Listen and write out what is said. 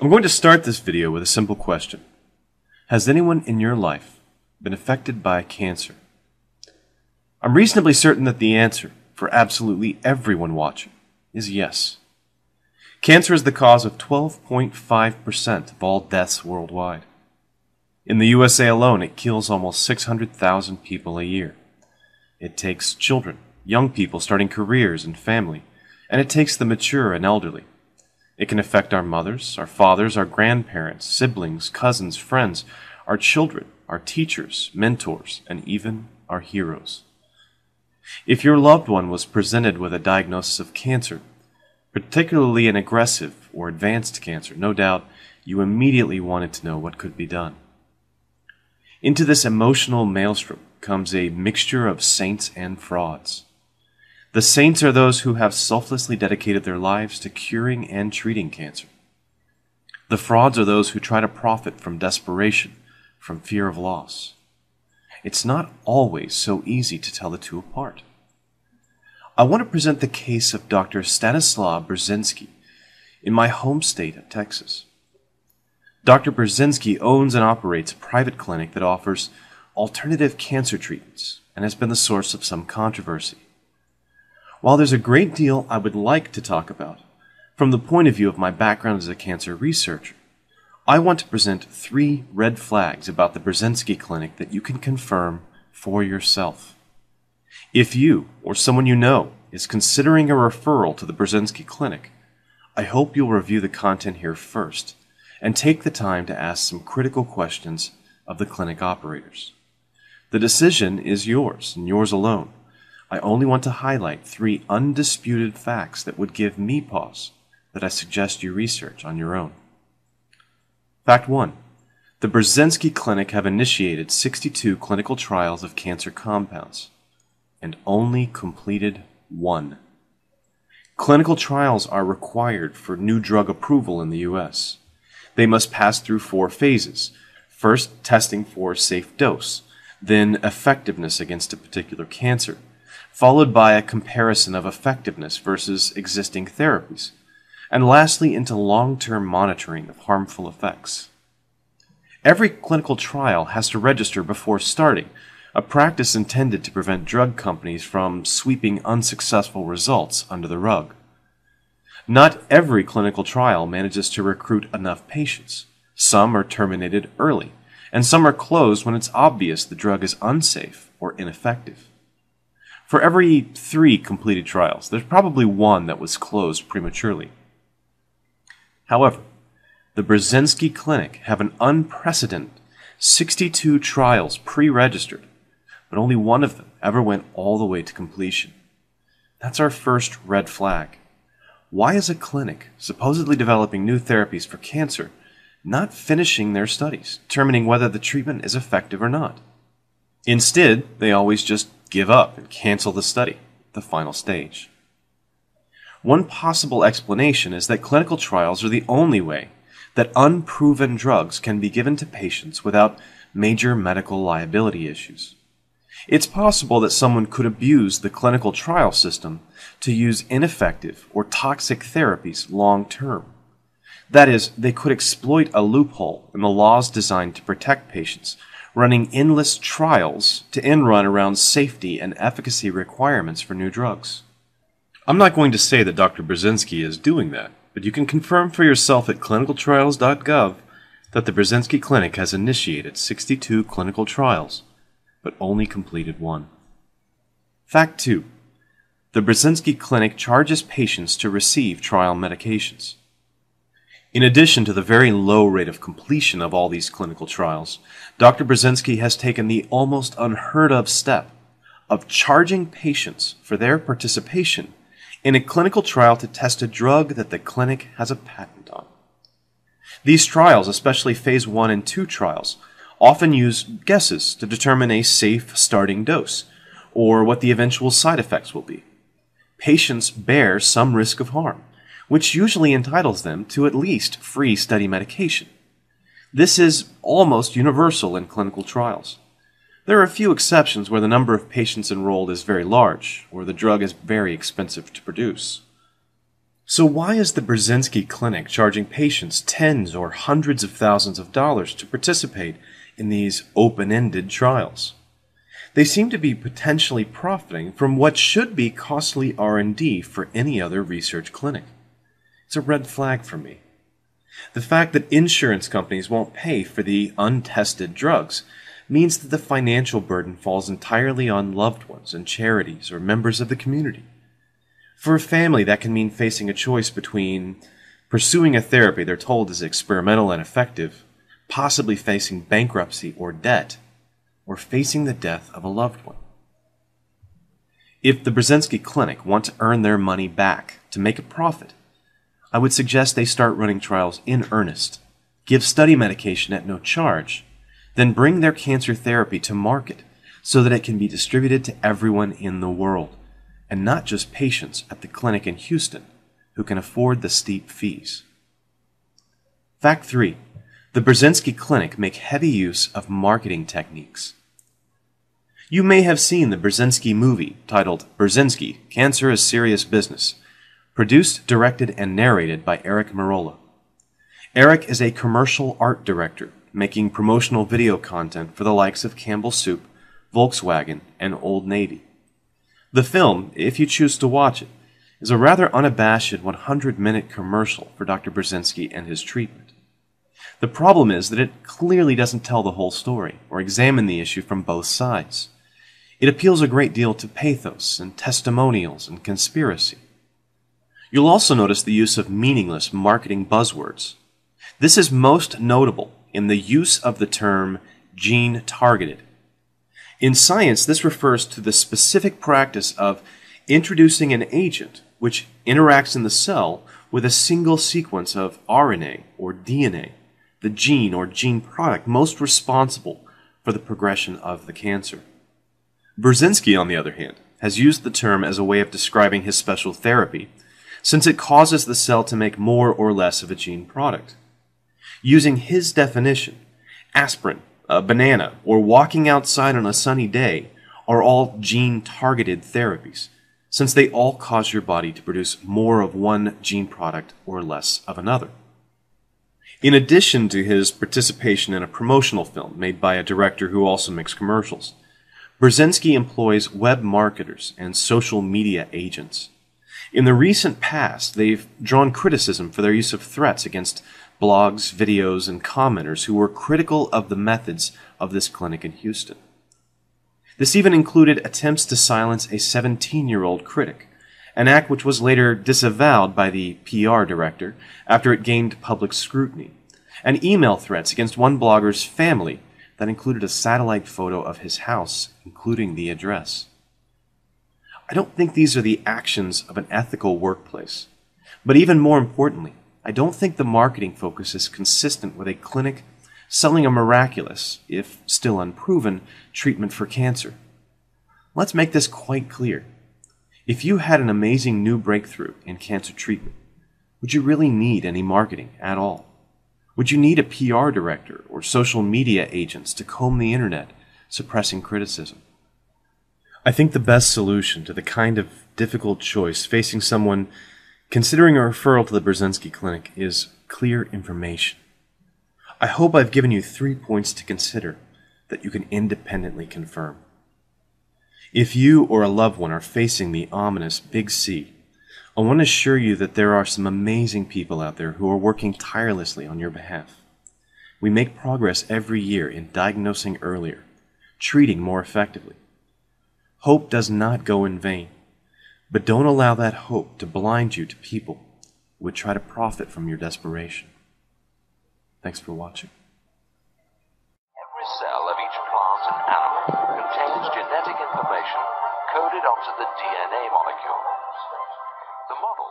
I'm going to start this video with a simple question. Has anyone in your life been affected by cancer? I'm reasonably certain that the answer, for absolutely everyone watching, is yes. Cancer is the cause of 12.5% of all deaths worldwide. In the USA alone, it kills almost 600,000 people a year. It takes children, young people starting careers and family, and it takes the mature and elderly. It can affect our mothers, our fathers, our grandparents, siblings, cousins, friends, our children, our teachers, mentors, and even our heroes. If your loved one was presented with a diagnosis of cancer, particularly an aggressive or advanced cancer, no doubt you immediately wanted to know what could be done. Into this emotional maelstrom comes a mixture of saints and frauds. The saints are those who have selflessly dedicated their lives to curing and treating cancer. The frauds are those who try to profit from desperation, from fear of loss. It's not always so easy to tell the two apart. I want to present the case of Dr. Stanislaw Burzynski in my home state of Texas. Dr. Burzynski owns and operates a private clinic that offers alternative cancer treatments and has been the source of some controversy. While there's a great deal I would like to talk about, from the point of view of my background as a cancer researcher, I want to present 3 red flags about the Burzynski clinic that you can confirm for yourself. If you, or someone you know, is considering a referral to the Burzynski clinic, I hope you'll review the content here first and take the time to ask some critical questions of the clinic operators. The decision is yours and yours alone. I only want to highlight 3 undisputed facts that would give me pause that I suggest you research on your own. Fact 1. The Burzynski Clinic have initiated 62 clinical trials of cancer compounds and only completed 1. Clinical trials are required for new drug approval in the U.S. They must pass through 4 phases. First, testing for safe dose, then effectiveness against a particular cancer, followed by a comparison of effectiveness versus existing therapies, and lastly into long-term monitoring of harmful effects. Every clinical trial has to register before starting, a practice intended to prevent drug companies from sweeping unsuccessful results under the rug. Not every clinical trial manages to recruit enough patients. Some are terminated early, and some are closed when it's obvious the drug is unsafe or ineffective. For every 3 completed trials, there's probably 1 that was closed prematurely. However, the Burzynski Clinic have an unprecedented 62 trials pre-registered, but only 1 of them ever went all the way to completion. That's our first red flag. Why is a clinic supposedly developing new therapies for cancer not finishing their studies, determining whether the treatment is effective or not? Instead, they always just give up and cancel the study, the final stage. One possible explanation is that clinical trials are the only way that unproven drugs can be given to patients without major medical liability issues. It's possible that someone could abuse the clinical trial system to use ineffective or toxic therapies long term. That is, they could exploit a loophole in the laws designed to protect patients, running endless trials to end run around safety and efficacy requirements for new drugs. I'm not going to say that Dr. Burzynski is doing that, but you can confirm for yourself at clinicaltrials.gov that the Burzynski Clinic has initiated 62 clinical trials, but only completed 1. Fact 2. The Burzynski Clinic charges patients to receive trial medications. In addition to the very low rate of completion of all these clinical trials, Dr. Burzynski has taken the almost unheard of step of charging patients for their participation in a clinical trial to test a drug that the clinic has a patent on. These trials, especially phase 1 and 2 trials, often use guesses to determine a safe starting dose or what the eventual side effects will be. Patients bear some risk of harm, which usually entitles them to at least free study medication. This is almost universal in clinical trials. There are a few exceptions where the number of patients enrolled is very large, or the drug is very expensive to produce. So why is the Burzynski clinic charging patients tens or hundreds of thousands of dollars to participate in these open-ended trials? They seem to be potentially profiting from what should be costly R&D for any other research clinic. It's a red flag for me. The fact that insurance companies won't pay for the untested drugs means that the financial burden falls entirely on loved ones and charities or members of the community. For a family, that can mean facing a choice between pursuing a therapy they're told is experimental and effective, possibly facing bankruptcy or debt, or facing the death of a loved one. If the Burzynski clinic want to earn their money back to make a profit, I would suggest they start running trials in earnest, give study medication at no charge, then bring their cancer therapy to market so that it can be distributed to everyone in the world, and not just patients at the clinic in Houston who can afford the steep fees. Fact 3. The Burzynski clinic make heavy use of marketing techniques. You may have seen the Burzynski movie titled Burzynski, Cancer is Serious Business, produced, directed, and narrated by Eric Merola. Eric is a commercial art director making promotional video content for the likes of Campbell Soup, Volkswagen, and Old Navy. The film, if you choose to watch it, is a rather unabashed 100-minute commercial for Dr. Burzynski and his treatment. The problem is that it clearly doesn't tell the whole story or examine the issue from both sides. It appeals a great deal to pathos and testimonials and conspiracy. You'll also notice the use of meaningless marketing buzzwords. This is most notable in the use of the term gene-targeted. In science, this refers to the specific practice of introducing an agent which interacts in the cell with a single sequence of RNA or DNA, the gene or gene product most responsible for the progression of the cancer. Burzynski, on the other hand, has used the term as a way of describing his special therapy, since it causes the cell to make more or less of a gene product. Using his definition, aspirin, a banana, or walking outside on a sunny day are all gene-targeted therapies, since they all cause your body to produce more of one gene product or less of another. In addition to his participation in a promotional film made by a director who also makes commercials, Burzynski employs web marketers and social media agents. In the recent past, they've drawn criticism for their use of threats against blogs, videos, and commenters who were critical of the methods of this clinic in Houston. This even included attempts to silence a 17-year-old critic, an act which was later disavowed by the PR director after it gained public scrutiny, and email threats against one blogger's family that included a satellite photo of his house, including the address. I don't think these are the actions of an ethical workplace, but even more importantly, I don't think the marketing focus is consistent with a clinic selling a miraculous, if still unproven, treatment for cancer. Let's make this quite clear. If you had an amazing new breakthrough in cancer treatment, would you really need any marketing at all? Would you need a PR director or social media agents to comb the internet, suppressing criticism? I think the best solution to the kind of difficult choice facing someone considering a referral to the Burzynski clinic is clear information. I hope I've given you 3 points to consider that you can independently confirm. If you or a loved one are facing the ominous Big C, I want to assure you that there are some amazing people out there who are working tirelessly on your behalf. We make progress every year in diagnosing earlier, treating more effectively. Hope does not go in vain, but don't allow that hope to blind you to people who would try to profit from your desperation. Thanks for watching. Every cell of each plant and animal contains genetic information coded onto the DNA molecules. The model